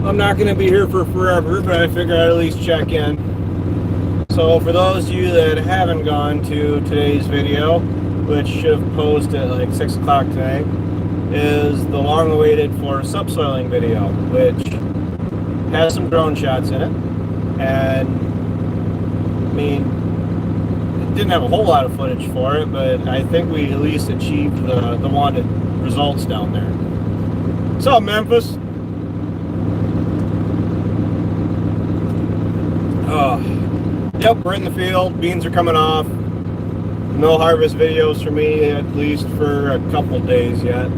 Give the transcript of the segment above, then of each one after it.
I'm not going to be here for forever, but I figure I'd at least check in. So for those of you that haven't gone to today's video, which should have posted at like 6 o'clock today, is the long-awaited for subsoiling video, which has some drone shots in it. And I mean, it didn't have a whole lot of footage for it, but I think we at least achieved the wanted results down there. What's up, Memphis? Yep, we're in the field. Beans are coming off. No harvest videos for me, at least for a couple days yet.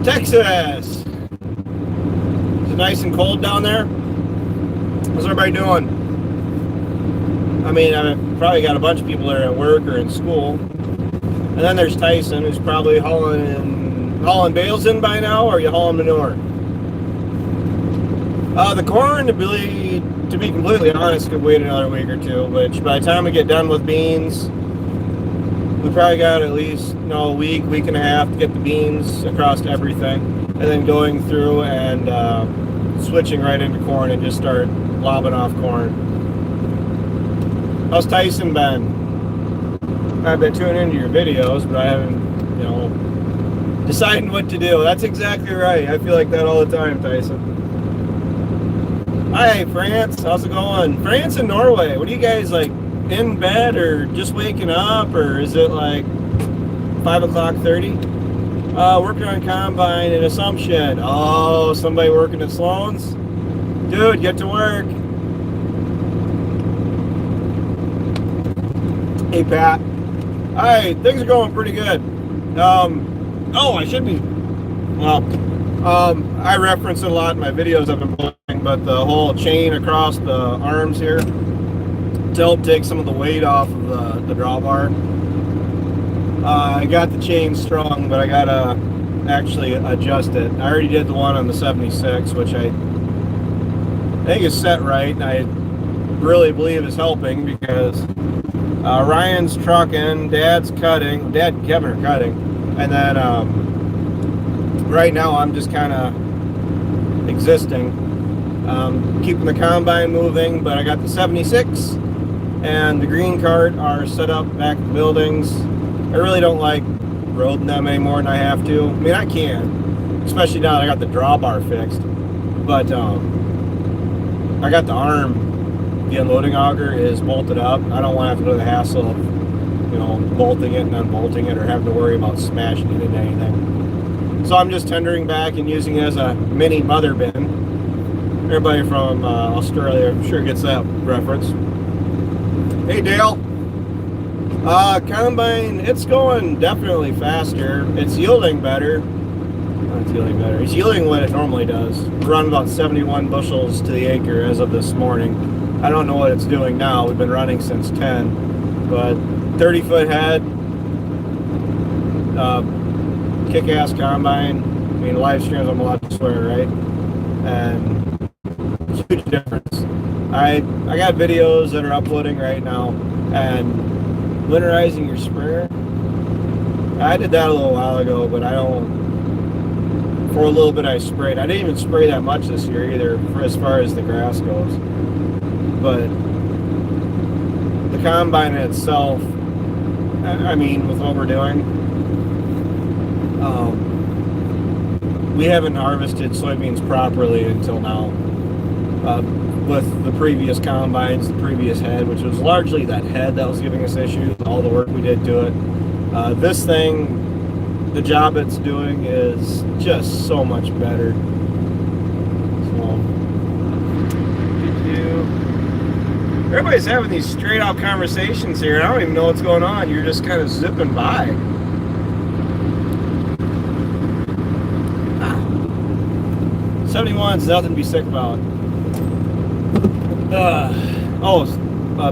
Texas! Is it nice and cold down there? How's everybody doing? I mean, I've probably got a bunch of people that are at work or in school. And then there's Tyson, who's probably hauling bales in by now, or are you hauling manure? The corn, to be completely honest, could wait another week or two, which by the time we get done with beans, we probably got at least a week and a half to get the beans across everything, and then going through and switching right into corn and just start lobbing off corn. How's Tyson been? I've been tuning into your videos, but I haven't, deciding what to do. That's exactly right. I feel like that all the time, Tyson. Hi, France. How's it going? France and Norway. What are you guys, like, in bed or just waking up? Or is it, like, 5 o'clock 30? Working on combine in Assumption. Oh, somebody working at Sloan's? Dude, get to work. Hey, Pat. Hi, things are going pretty good. I should be... Well, I reference it a lot in my videos I've been putting, but the whole chain across the arms here to help take some of the weight off of the drawbar. I got the chain strong, but I gotta actually adjust it. I already did the one on the 76, which I think is set right, and I really believe is helping because Ryan's trucking, Dad and Kevin are cutting, and then right now I'm just kind of existing, keeping the combine moving, but I got the 76 and the green cart are set up back at the buildings. I really don't like roading them any more than I have to. I mean, I can, especially now that I got the drawbar fixed, but I got the arm, the unloading auger is bolted up. I don't want to have to go to the hassle of bolting it and unbolting it or having to worry about smashing it into anything. So I'm just tendering back and using it as a mini mother bin. Everybody from Australia, I'm sure gets that reference. Hey Dale. Combine, it's going definitely faster. It's yielding better. Not yielding better. It's yielding what it normally does. We're running about 71 bushels to the acre as of this morning. I don't know what it's doing now. We've been running since 10, but 30-foot head. Kick-ass combine. I mean, live streams, I'm allowed to swear, right? And huge difference. I got videos that are uploading right now, and winterizing your sprayer. I did that a little while ago, but I don't. For a little bit, I sprayed. I didn't even spray that much this year either, as far as the grass goes. But the combine in itself, I mean, with what we're doing. We haven't harvested soybeans properly until now. With the previous combines, the previous head, which was largely that head that was giving us issues, all the work we did to it. This thing, the job it's doing is just so much better. So, everybody's having these straight out conversations here, and I don't even know what's going on. You're just kind of zipping by. 71 is nothing to be sick about.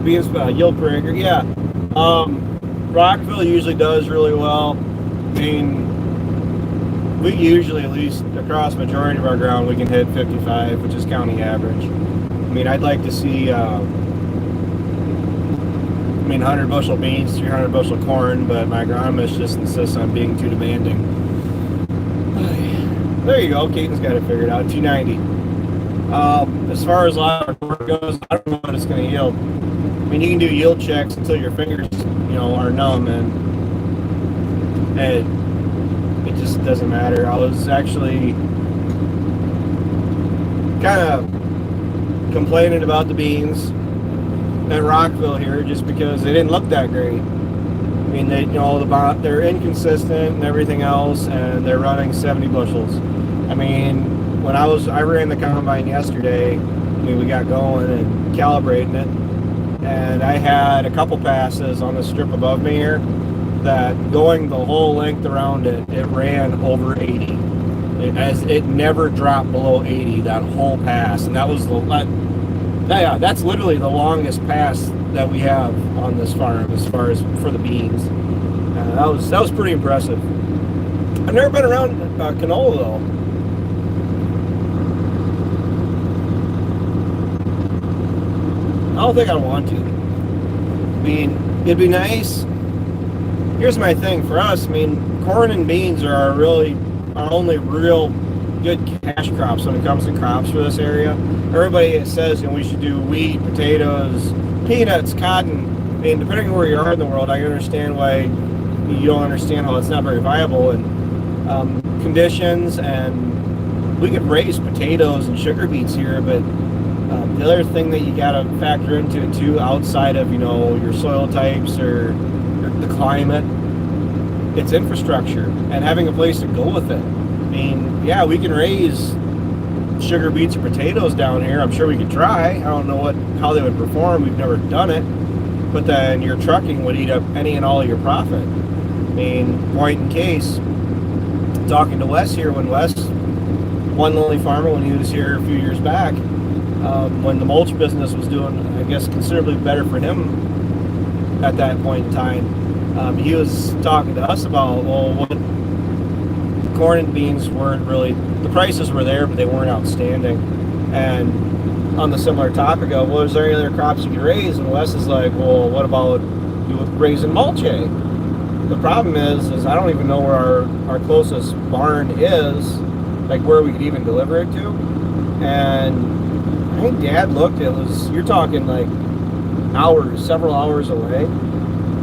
Beans yield per acre. Yeah. Rockville usually does really well. I mean, we usually, at least across the majority of our ground, we can hit 55, which is county average. I mean, I'd like to see 100 bushel beans, 300 bushel corn, but my agronomist just insists on being too demanding. There you go. Keaton's got it figured out. 290. As far as live work goes, I don't know what it's going to yield. I mean, you can do yield checks until your fingers, are numb, and it just doesn't matter. I was actually kind of complaining about the beans at Rockville here just because they didn't look that great. I mean, they're inconsistent and everything else, and they're running 70 bushels. I mean, when I ran the combine yesterday, we got going and calibrating it, and I had a couple passes on the strip above me here that going the whole length around it ran over 80. It never dropped below 80 that whole pass, and that's literally the longest pass that we have on this farm as far as for the beans. That was pretty impressive. I've never been around canola though. I don't think I want to. I mean, it'd be nice. Here's my thing for us. I mean, corn and beans are our only real good cash crops when it comes to crops for this area. Everybody says we should do wheat, potatoes, peanuts, cotton. I mean, depending on where you are in the world, I understand why you don't understand how it's not very viable and conditions. And we could raise potatoes and sugar beets here, but the other thing that you got to factor into it too, outside of your soil types or the climate, it's infrastructure and having a place to go with it. I mean, yeah, we can raise sugar beets or potatoes down here. I'm sure we could try. I don't know how they would perform. We've never done it. But then your trucking would eat up any and all of your profit. I mean, point in case, talking to Wes here, when Wes, one lonely farmer, when he was here a few years back, when the mulch business was doing, I guess, considerably better for him at that point in time, he was talking to us about, what corn and beans weren't really, the prices were there, but they weren't outstanding. And on the similar topic of, is there any other crops you can raise? And Wes is like, what about raising mulch? The problem is I don't even know where our closest barn is, like where we could even deliver it to. And I think Dad looked, you're talking like hours, several hours away.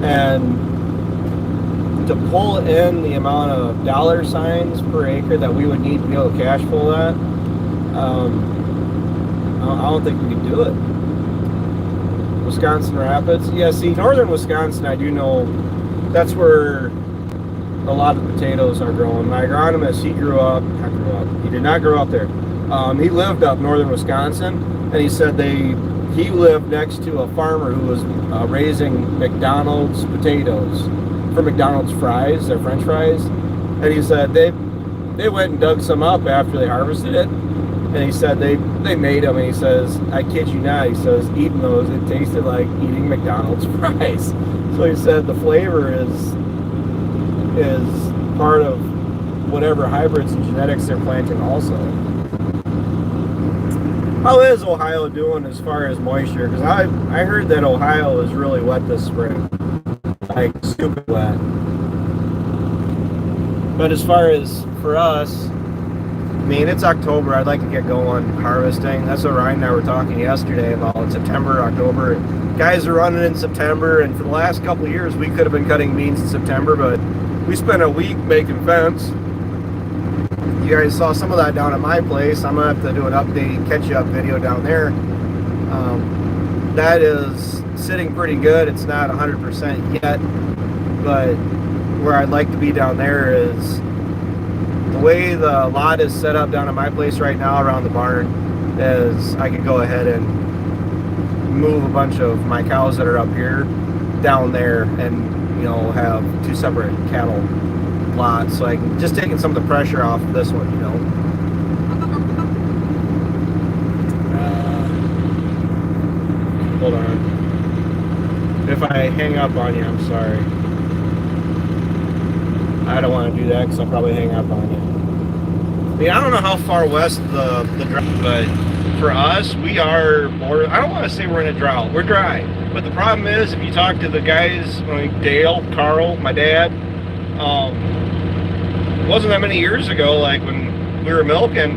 And to pull in the amount of dollar signs per acre that we would need to be able to cash flow that, I don't think we can do it. Wisconsin Rapids. Yeah, see, northern Wisconsin, I do know that's where a lot of potatoes are growing. My agronomist, he did not grow up there. He lived up northern Wisconsin, and he said he lived next to a farmer who was raising McDonald's potatoes for McDonald's fries, their French fries. And he said they went and dug some up after they harvested it. And he said they made them, and he says, I kid you not, he says, eating those, it tasted like eating McDonald's fries. So he said the flavor is part of whatever hybrids and genetics they're planting also. How is Ohio doing as far as moisture? Because I heard that Ohio is really wet this spring. Like, stupid wet. But as far as for us, I mean, it's October. I'd like to get going harvesting. That's what Ryan and I were talking yesterday about, September, October. Guys are running in September, and for the last couple of years, we could have been cutting beans in September, but we spent a week making fence. You guys saw some of that down at my place. I'm going to have to do an update, catch-up video down there. That is sitting pretty good. It's not 100% yet, but where I'd like to be down there is the way the lot is set up down at my place right now around the barn is I could go ahead and move a bunch of my cows that are up here down there and, have two separate cattle lots. So I can just taking some of the pressure off of this one, Hold on. If I hang up on you, I'm sorry. I don't want to do that because I'll probably hang up on you. I mean, I don't know how far west the drought, but for us, we are more, I don't want to say we're in a drought. We're dry. But the problem is, if you talk to the guys, Dale, Carl, my dad, it wasn't that many years ago, like when we were milking,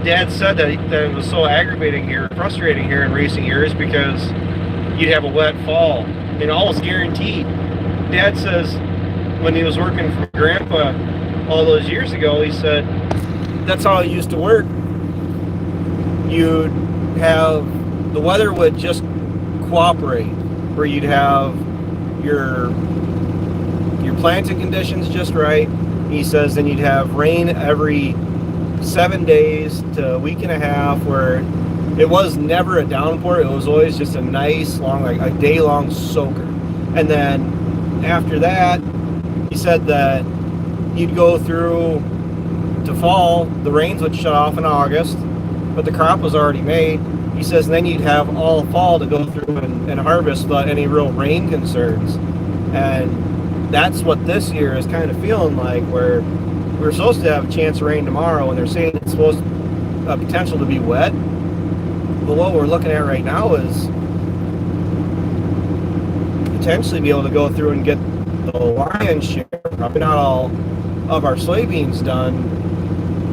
Dad said that it was so aggravating here, frustrating here in recent years because you'd have a wet fall. Almost guaranteed. Dad says when he was working for Grandpa all those years ago, he said that's how it used to work. You'd have, the weather would just cooperate, where you'd have your planting conditions just right. He says then you'd have rain every 7 days to a week and a half, where it was never a downpour. It was always just a nice long, like a day-long soaker. And then after that, he said that you'd go through to fall, the rains would shut off in August, but the crop was already made. He says then you'd have all fall to go through and harvest without any real rain concerns. And that's what this year is kind of feeling like, where we're supposed to have a chance of rain tomorrow, and they're saying it's supposed to potential to be wet. But what we're looking at right now is potentially be able to go through and get the lion's share, probably not all of our soybeans done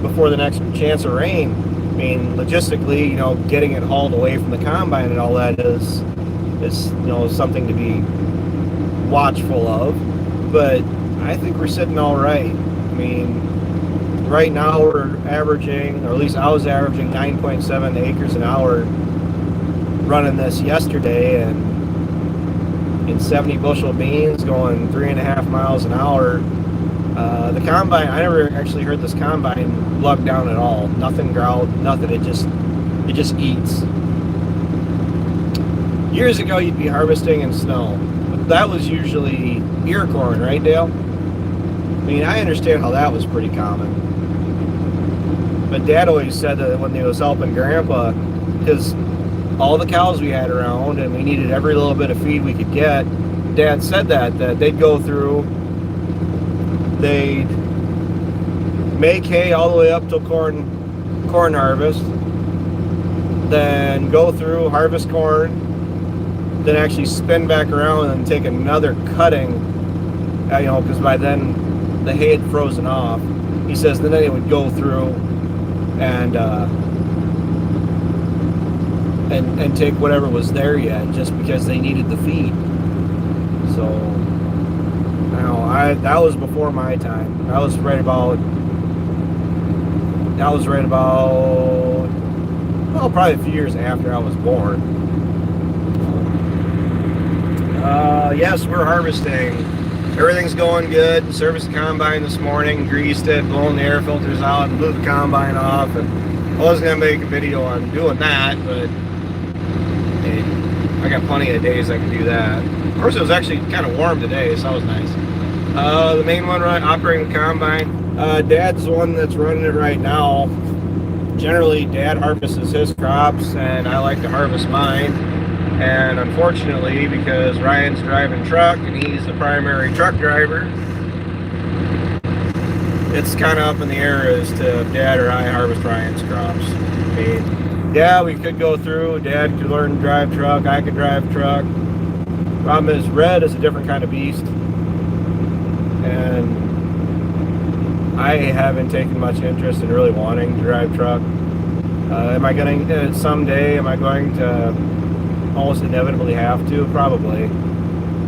before the next chance of rain. Logistically, getting it hauled away from the combine and all that is something to be watchful of. But I think we're sitting all right. Right now we're averaging, or at least I was averaging 9.7 acres an hour running this yesterday, and in 70 bushel beans going 3.5 miles an hour. The combine, I never actually heard this combine lug down at all. Nothing growled, nothing. It just eats. Years ago, you'd be harvesting in snow. But that was usually ear corn, right, Dale? I understand how that was pretty common. But Dad always said that when he was helping Grandpa, because all the cows we had around and we needed every little bit of feed we could get, Dad said that they'd go through, they'd make hay all the way up till corn harvest, then go through, harvest corn, then actually spin back around and take another cutting, because by then the hay had frozen off. He says then they would go through and take whatever was there yet, just because they needed the feed. So that was before my time. That was right about probably a few years after I was born. Yes, we're harvesting. Everything's going good. Serviced the combine this morning, greased it, blown the air filters out, and blew the combine off. And I wasn't going to make a video on doing that, but hey, I got plenty of days I can do that. Of course, it was actually kind of warm today, so that was nice. The main one operating the combine, Dad's the one that's running it right now. Generally, Dad harvests his crops, and I like to harvest mine. And unfortunately, because Ryan's driving truck and he's the primary truck driver, it's kind of up in the air as to if Dad or I harvest Ryan's crops. Yeah, we could go through. Dad could learn to drive truck. I could drive truck. Problem is, Red is a different kind of beast, and I haven't taken much interest in really wanting to drive truck. Am I going to someday? Am I going to almost inevitably have to? Probably.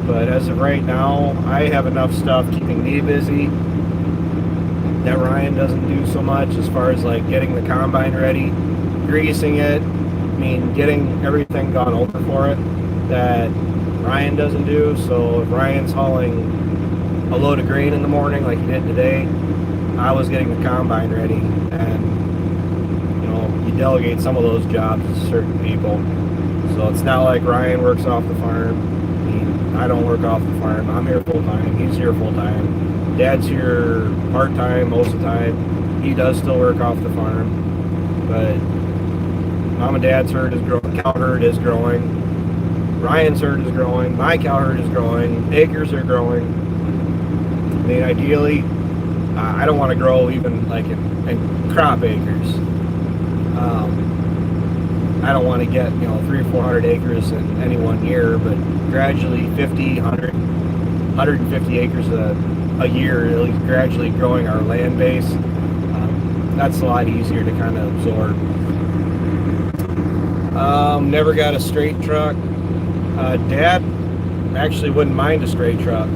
But as of right now, I have enough stuff keeping me busy that Ryan doesn't do so much, as far as like getting the combine ready, greasing it, getting everything gone over for it, that Ryan doesn't do. So if Ryan's hauling a load of grain in the morning like he did today, I was getting the combine ready. And you delegate some of those jobs to certain people. So it's not like Ryan works off the farm. I don't work off the farm. I'm here full time. He's here full time. Dad's here part time most of the time. He does still work off the farm. But Mom and Dad's herd is growing. Cow herd is growing. Ryan's herd is growing. My cow herd is growing. Acres are growing. Ideally, I don't want to grow even like in crop acres. I don't want to get 300 or 400 acres in any one year, but gradually 50, 100, 150 acres a year, at least gradually growing our land base. That's a lot easier to kind of absorb. Never got a straight truck. Dad actually wouldn't mind a straight truck,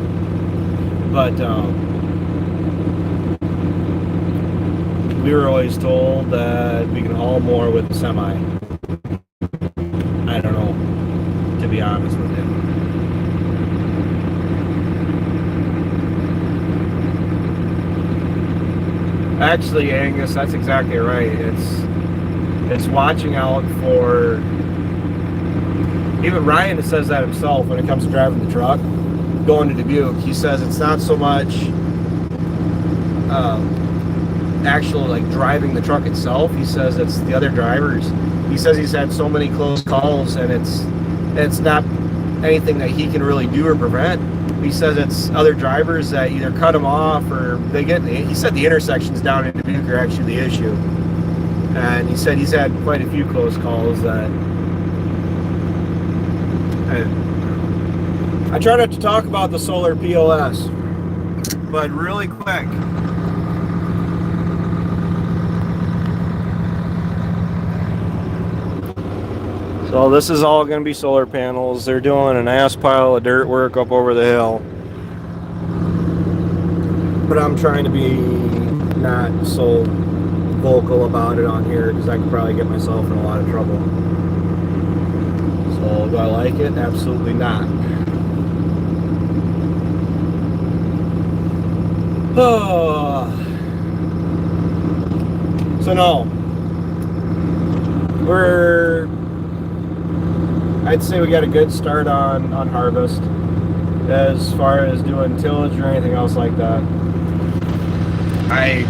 but we were always told that we can haul more with a semi. I don't know, to be honest with you. Actually, Angus, that's exactly right. It's watching out for. Even Ryan says that himself when it comes to driving the truck, going to Dubuque. He says it's not so much actual like driving the truck itself. He says it's the other drivers. He says he's had so many close calls, and it's not anything that he can really do or prevent. He says it's other drivers that either cut him off or they get. He said the intersections down in Dubuque are actually the issue, and he said he's had quite a few close calls that. I try not to talk about the solar POS, but really quick. So this is all going to be solar panels. They're doing an ass pile of dirt work up over the hill. But I'm trying to be not so vocal about it on here because I could probably get myself in a lot of trouble. So do I like it? Absolutely not. So no. I'd say we got a good start on harvest as far as doing tillage or anything else like that. I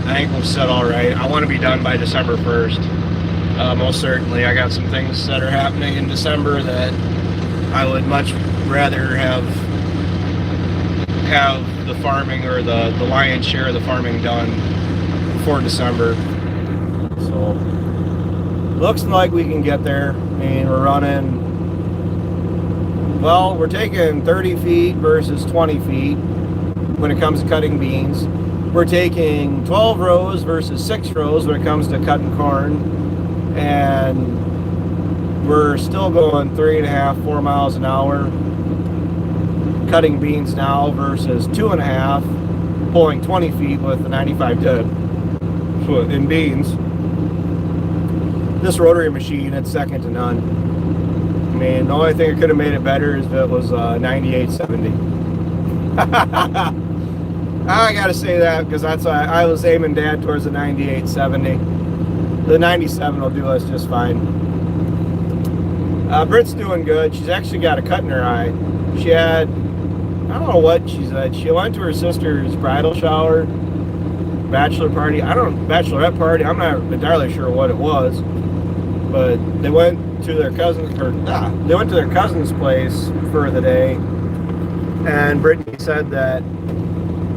think we've set all right. I want to be done by December 1st. Most certainly. I got some things that are happening in December that I would much rather have the farming or the lion's share of the farming done before December. So looks like we can get there. I mean, we're running, well, we're taking 30 feet versus 20 feet when it comes to cutting beans. We're taking 12 rows versus 6 rows when it comes to cutting corn. And we're still going 3.5, 4 miles an hour cutting beans now versus 2.5 pulling 20 feet with the 95 dead in beans. This rotary machine, it's second to none. I mean, the only thing that could have made it better is if it was 9870. I gotta say that because that's I was aiming Dad towards the 9870. The 97 will do us just fine. Britt's doing good. She's actually got a cut in her eye. She had, I don't know what she said. She went to her sister's bridal shower, bachelorette party. I'm not entirely sure what it was, but they went to their cousin's place for the day, and Brittany said that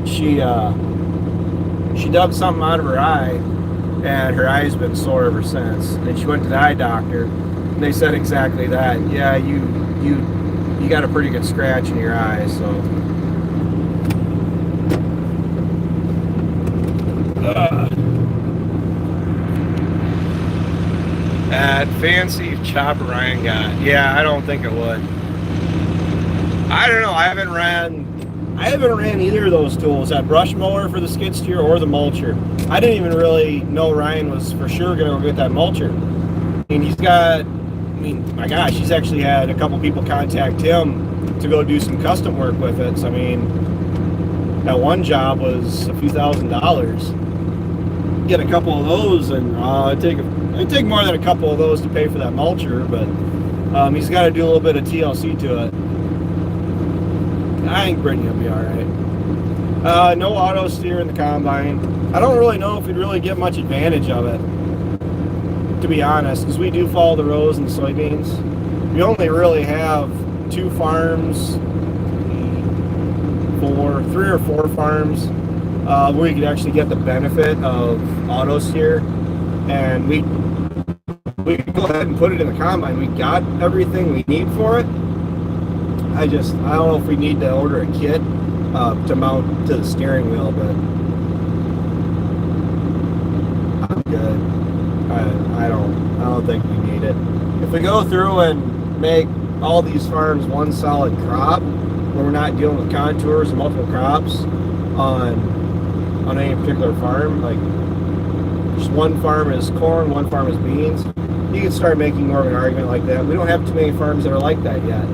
she dug something out of her eye, and her eye's been sore ever since. And she went to the eye doctor, and they said exactly that. Yeah, you got a pretty good scratch in your eye, so. That fancy chopper Ryan got. Yeah, I don't think it would. I don't know. I haven't ran either of those tools, that brush mower for the skid steer or the mulcher. I didn't even really know Ryan was for sure going to go get that mulcher. I mean, my gosh, he's actually had a couple people contact him to go do some custom work with it. So, I mean, that one job was a few $1,000s. Get a couple of those, and it'd take more than a couple of those to pay for that mulcher, but he's got to do a little bit of TLC to it. I think Brittany will be all right. No auto steer in the combine. I don't really know if we'd really get much advantage of it, to be honest, because we do follow the rows in soybeans. We only really have 2 farms, 3 or 4 farms where you could actually get the benefit of auto steer, and we could go ahead and put it in the combine. We got everything we need for it. I don't know if we need to order a kit to mount to the steering wheel, but I don't think we need it. If we go through and make all these farms one solid crop, where we're not dealing with contours and multiple crops on any particular farm, like just one farm is corn, one farm is beans, you can start making more of an argument like that. We don't have too many farms that are like that yet.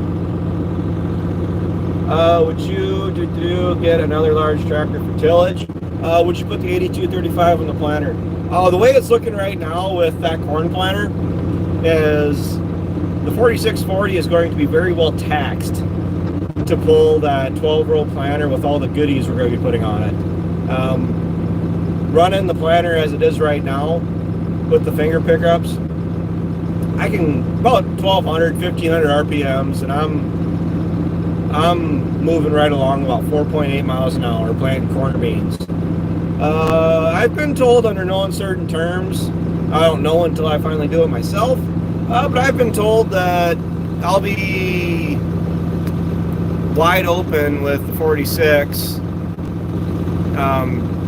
Would you get another large tractor for tillage? Would you put the 8235 on the planter? The way it's looking right now with that corn planter is the 4640 is going to be very well taxed to pull that 12-row planter with all the goodies we're going to be putting on it. Running the planter as it is right now with the finger pickups, I can about 1200, 1500 RPMs, and I'm moving right along about 4.8 miles an hour planting corn or beans. I've been told under no uncertain terms, I don't know until I finally do it myself, but I've been told that I'll be wide open with the 46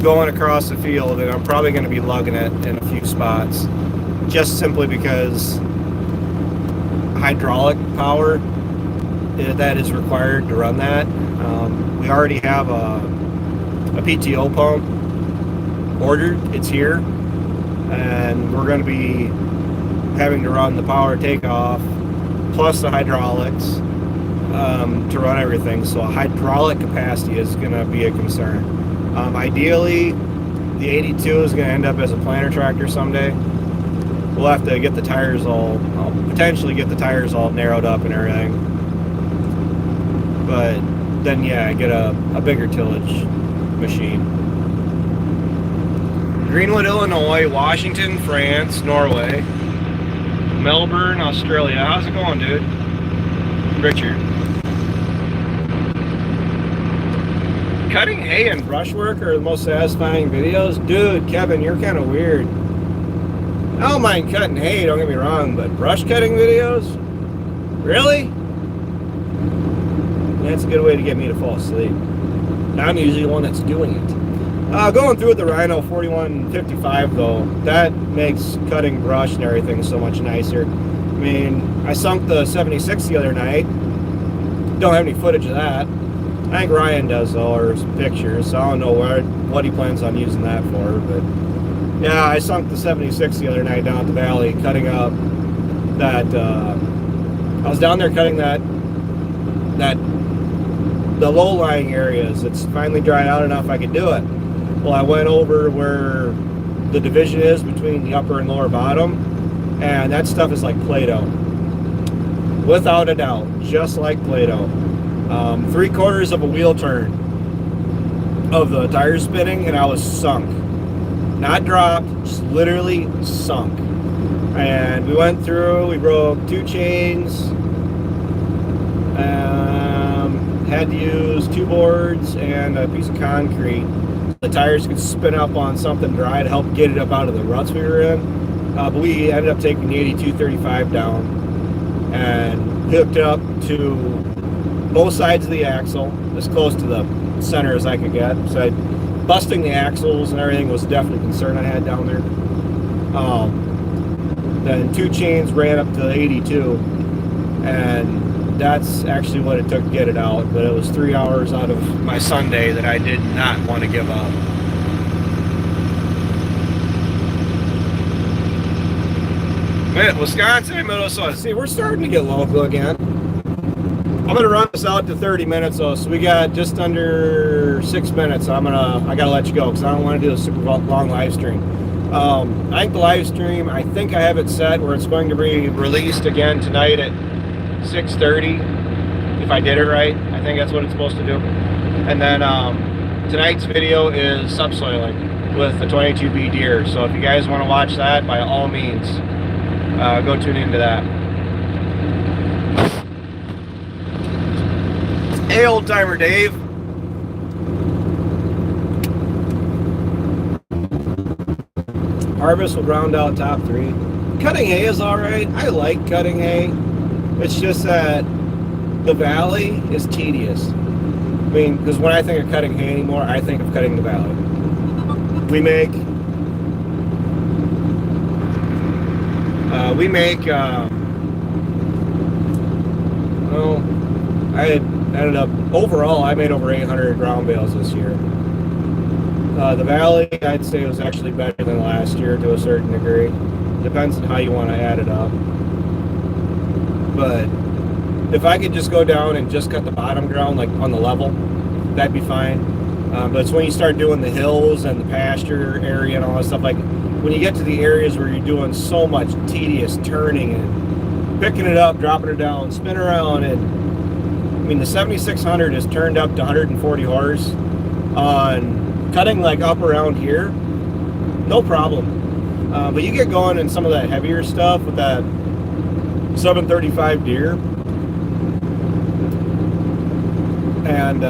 going across the field, and I'm probably going to be lugging it in a few spots, just simply because hydraulic power that is required to run that. We already have a PTO pump ordered. It's here, and we're going to be having to run the power takeoff plus the hydraulics to run everything. So hydraulic capacity is going to be a concern. Ideally, the 82 is going to end up as a planter tractor someday. We'll have to get the tires potentially get the tires all narrowed up and everything. But then, yeah, get a bigger tillage machine. Greenwood, Illinois, Washington, France, Norway, Melbourne, Australia. How's it going, dude? Richard. Cutting hay and brushwork are the most satisfying videos. Dude, Kevin, you're kind of weird. I don't mind cutting hay, don't get me wrong, but brush cutting videos? Really? That's a good way to get me to fall asleep. I'm usually the one that's doing it. Going through with the Rhino 4155 though, that makes cutting brush and everything so much nicer. I mean, I sunk the 76 the other night. Don't have any footage of that. I think Ryan does though, or some pictures, so I don't know what he plans on using that for, but yeah, I sunk the 76 the other night down at the valley, cutting up that, I was down there cutting the low-lying areas. It's finally dried out enough I could do it. Well, I went over where the division is between the upper and lower bottom, and that stuff is like Play-Doh. Without a doubt, just like Play-Doh. 3/4 of a wheel turn of the tires spinning, and I was sunk. Not dropped, just literally sunk. And we went through, we broke 2 chains, had to use 2 boards and a piece of concrete. The tires could spin up on something dry to help get it up out of the ruts we were in. But we ended up taking the 8235 down and hooked up to both sides of the axle, as close to the center as I could get. So busting the axles and everything was definitely a concern I had down there. Then 2 chains ran up to the 82, and that's actually what it took to get it out. But it was 3 hours out of my Sunday that I did not want to give up. Wisconsin and Minnesota. See, we're starting to get local again. I'm gonna run this out to 30 minutes though, so we got just under 6 minutes. I gotta let you go because I don't want to do a super long live stream. I think the live stream, I think I have it set where it's going to be released again tonight at 6:30. If I did it right, I think that's what it's supposed to do. And then tonight's video is subsoiling with the 22B deer. So if you guys want to watch that, by all means, go tune into that. Hey, old timer Dave. Harvest will round out top 3. Cutting hay is alright. I like cutting hay. It's just that the valley is tedious. I mean, because when I think of cutting hay anymore, I think of cutting the valley. We make We make, well, I ended up, overall, I made over 800 ground bales this year. The Valley, I'd say, was actually better than last year to a certain degree. Depends on how you want to add it up. But if I could just go down and just cut the bottom ground, like on the level, that'd be fine. But it's when you start doing the hills and the pasture area and all that stuff, like when you get to the areas where you're doing so much tedious turning and picking it up, dropping it down, spin around, and I mean the 7600 is turned up to 140 horse on cutting like up around here, no problem. But you get going in some of that heavier stuff with that 735 deer, and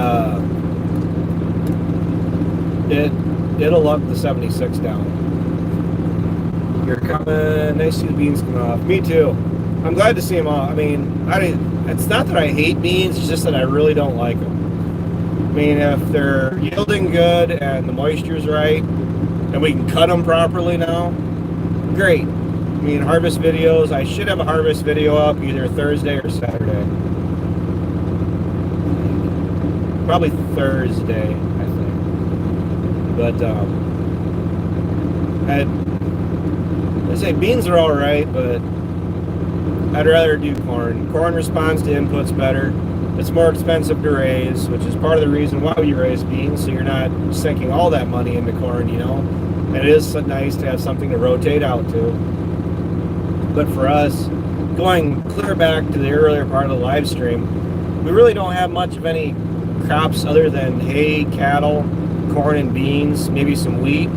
it'll up the 76 down. You're coming. Nice to see the beans come off. Me too. I'm glad to see them off. I mean, it's not that I hate beans, it's just that I really don't like them. I mean, if they're yielding good and the moisture's right, and we can cut them properly now, great. I mean, harvest videos, I should have a harvest video up either Thursday or Saturday. Probably Thursday, I think. But, I say beans are all right, but I'd rather do corn. Corn responds to inputs better. It's more expensive to raise, which is part of the reason why you raise beans, so you're not sinking all that money into corn, you know. And it is nice to have something to rotate out to. But for us, going clear back to the earlier part of the live stream, we really don't have much of any crops other than hay, cattle, corn and beans, maybe some wheat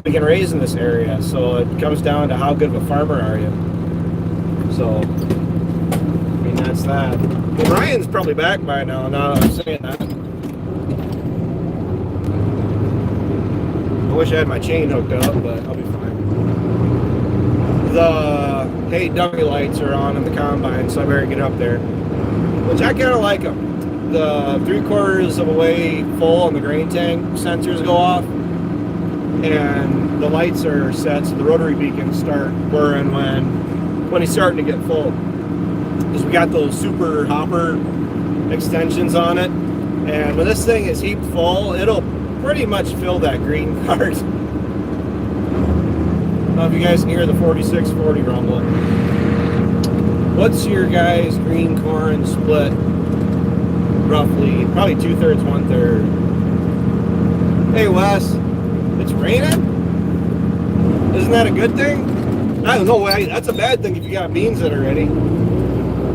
we can raise in this area. So it comes down to how good of a farmer are you. So, I mean, that's that. Well, Ryan's probably back by now that I'm saying that. I wish I had my chain hooked up, but I'll be fine. The hay dummy lights are on in the combine, so I better get up there. Which I kind of like them. The 3/4 of a way full on the grain tank sensors go off, and the lights are set so the rotary beacons start whirring when he's starting to get full. Because we got those super hopper extensions on it, and when this thing is heaped full, it'll pretty much fill that green cart. I don't know if you guys can hear the 4640 rumbling. What's your guys' green corn split? Roughly, probably 2/3, 1/3. Hey Wes, it's raining? Isn't that a good thing? I don't know, that's a bad thing if you got beans that are ready.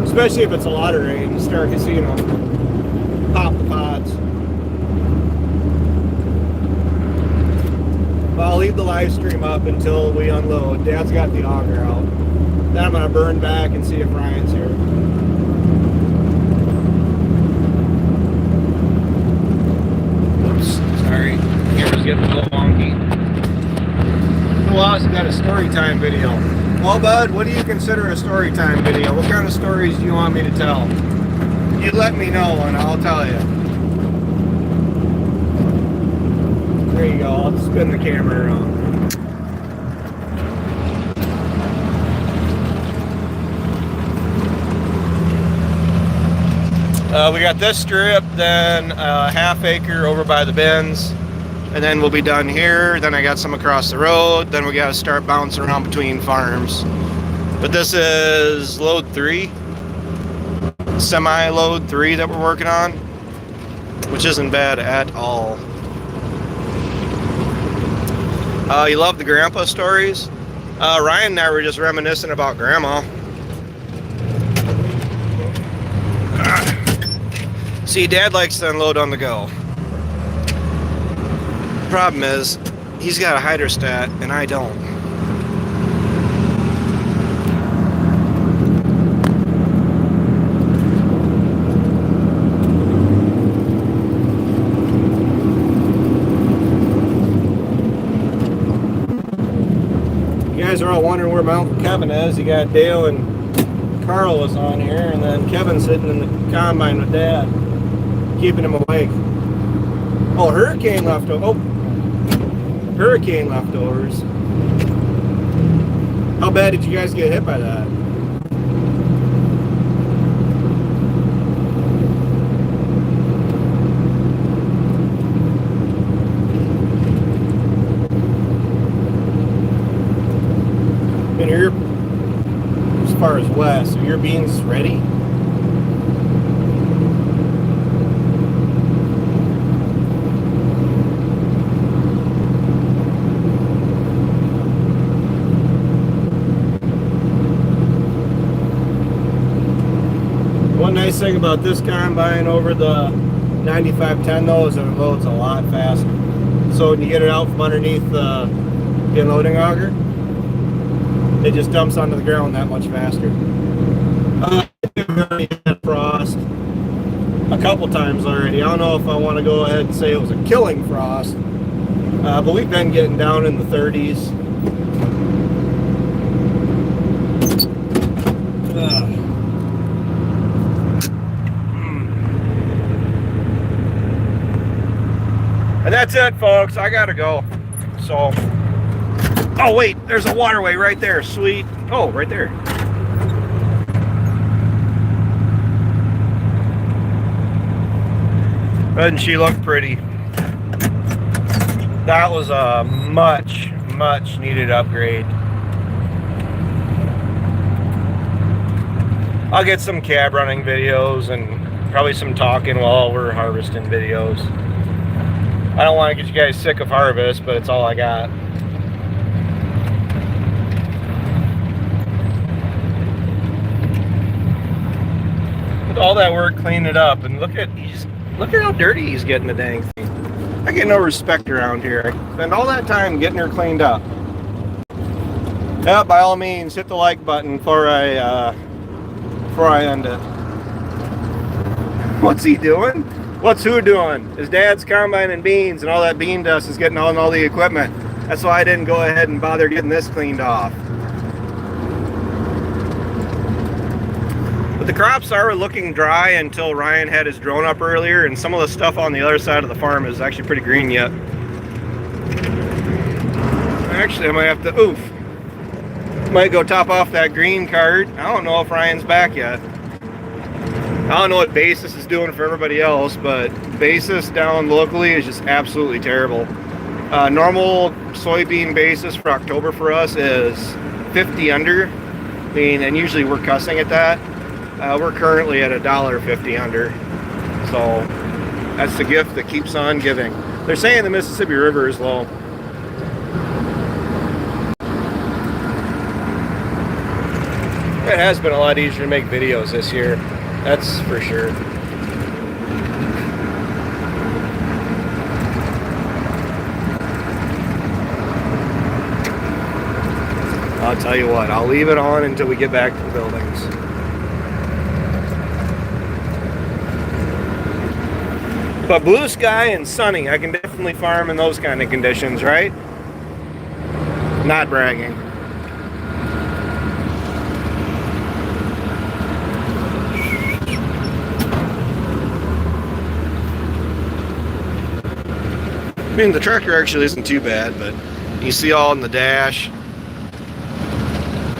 Especially if it's a lot of rain, you start to see, you know, pop the pods. Well, I'll leave the live stream up until we unload. Dad's got the auger out. Then I'm going to burn back and see if Ryan's here. Oops, sorry. Camera's getting a little wonky. Who else got a story time video? Well, bud, what do you consider a story time video? What kind of stories do you want me to tell? You let me know and I'll tell you. There you go. I'll spin the camera around. We got this strip, then a half acre over by the bins, and then we'll be done here. Then I got some across the road. Then we got to start bouncing around between farms. But this is load 3, semi-load 3 that we're working on, which isn't bad at all. You love the grandpa stories? Ryan and I were just reminiscing about grandma. See, Dad likes to unload on the go. Problem is, he's got a hydrostat and I don't. You guys are all wondering where my Uncle Kevin is. You got Dale and Carl was on here, and then Kevin's sitting in the combine with Dad, keeping him awake. Oh, hurricane leftovers. How bad did you guys get hit by that? And you're as far as west, so your beans ready? One nice thing about this combine over the 9510 though is that it loads a lot faster. So when you get it out from underneath the loading auger, it just dumps onto the ground that much faster. We've already had frost a couple times already. I don't know if I want to go ahead and say it was a killing frost, but we've been getting down in the 30s. And that's it, folks. I gotta go. So, oh wait, there's a waterway right there. Sweet. Oh, right there. Doesn't she look pretty? That was a much needed upgrade. I'll get some cab running videos and probably some talking while we're harvesting videos. I don't want to get you guys sick of harvest, but it's all I got. With all that work cleaning it up, and look at how dirty he's getting the dang thing. I get no respect around here. I spend all that time getting her cleaned up. Yeah, by all means, hit the like button before I end it. What's he doing? What's who doing? His dad's combining beans, and all that bean dust is getting on all the equipment. That's why I didn't go ahead and bother getting this cleaned off. But the crops are looking dry until Ryan had his drone up earlier, and some of the stuff on the other side of the farm is actually pretty green yet. Actually, I might have to, might go top off that green card. I don't know if Ryan's back yet. I don't know what basis is doing for everybody else, but basis down locally is just absolutely terrible. Normal soybean basis for October for us is 50 under. I mean, and usually we're cussing at that. We're currently at $1.50 under. So that's the gift that keeps on giving. They're saying the Mississippi River is low. It has been a lot easier to make videos this year. That's for sure. I'll tell you what, I'll leave it on until we get back to the buildings. But blue sky and sunny, I can definitely farm in those kind of conditions, right? Not bragging. I mean, the tractor actually isn't too bad, but you see all in the dash,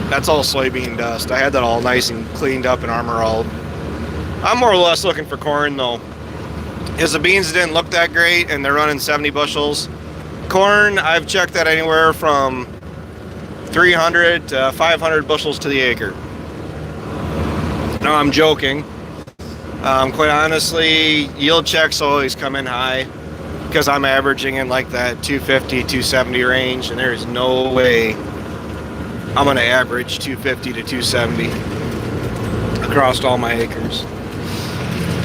that's all soybean dust. I had that all nice and cleaned up and armor-alled. I'm more or less looking for corn though, because the beans didn't look that great and they're running 70 bushels. Corn, I've checked that anywhere from 300 to 500 bushels to the acre. No, I'm joking. Quite honestly, yield checks always come in high, because I'm averaging in like that 250, 270 range, and there's no way I'm going to average 250 to 270 across all my acres.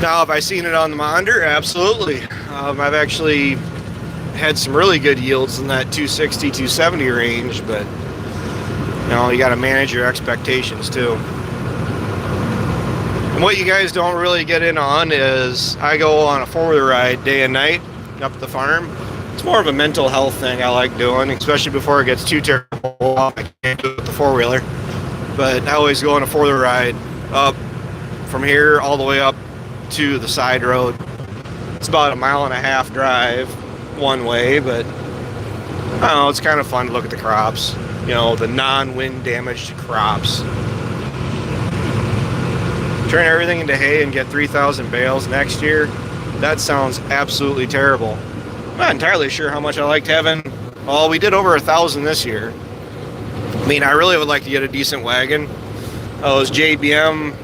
Now, have I seen it on the monitor? Absolutely. I've actually had some really good yields in that 260, 270 range, but you know, you got to manage your expectations too. And what you guys don't really get in on is I go on a four-wheeler ride day and night up the farm. It's more of a mental health thing I like doing, especially before it gets too terrible. I can't do it with the four-wheeler, but I always go on a four-wheeler ride up from here all the way up to the side road. It's about a 1.5 mile drive one way, but I don't know, it's kind of fun to look at the crops, you know, the non-wind damaged crops. Turn everything into hay and get 3,000 bales next year. That sounds absolutely terrible. I'm not entirely sure how much I liked having. Well, we did over 1,000 this year. I mean, I really would like to get a decent wagon. Those JBM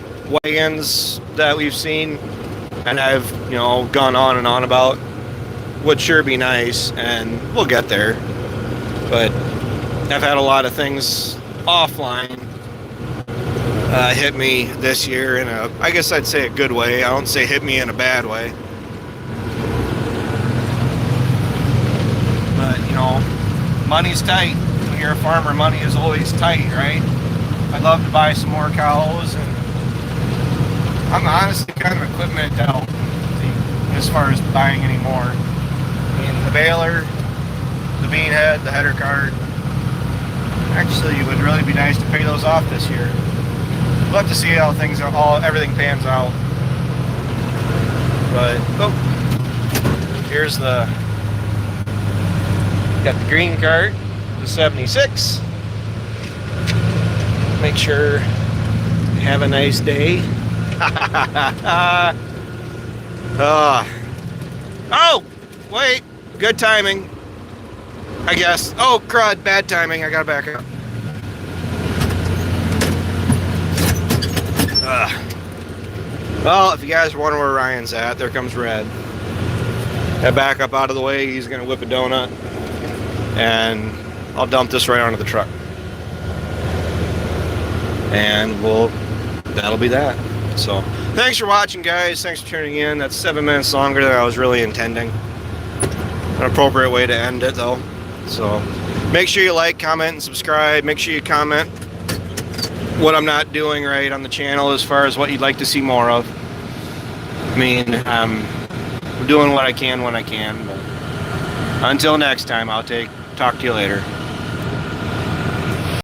wagons that we've seen and I've, you know, gone on and on about would sure be nice, and we'll get there. But I've had a lot of things offline hit me this year in a, I guess I'd say a good way. I don't say hit me in a bad way. But, you know, money's tight. When you're a farmer, money is always tight, right? I'd love to buy some more cows, and I'm honestly kind of equipment out as far as buying any more. I mean, the baler, the bean head, the header cart. Actually, it would really be nice to pay those off this year. We'll have to see how things are, everything pans out. But here's the, got the green cart, the 76. Make sure you have a nice day. Oh, wait, good timing, I guess. Oh, crud, bad timing. I gotta back up. Well, if you guys are wondering where Ryan's at, there comes Red. Head back up out of the way. He's gonna whip a donut, and I'll dump this right onto the truck. And that'll be that. So, thanks for watching, guys. Thanks for tuning in. That's 7 minutes longer than I was really intending. An appropriate way to end it, though. So, make sure you like, comment, and subscribe. Make sure you comment what I'm not doing right on the channel as far as what you'd like to see more of. I mean, I'm doing what I can when I can. But until next time, I'll talk to you later.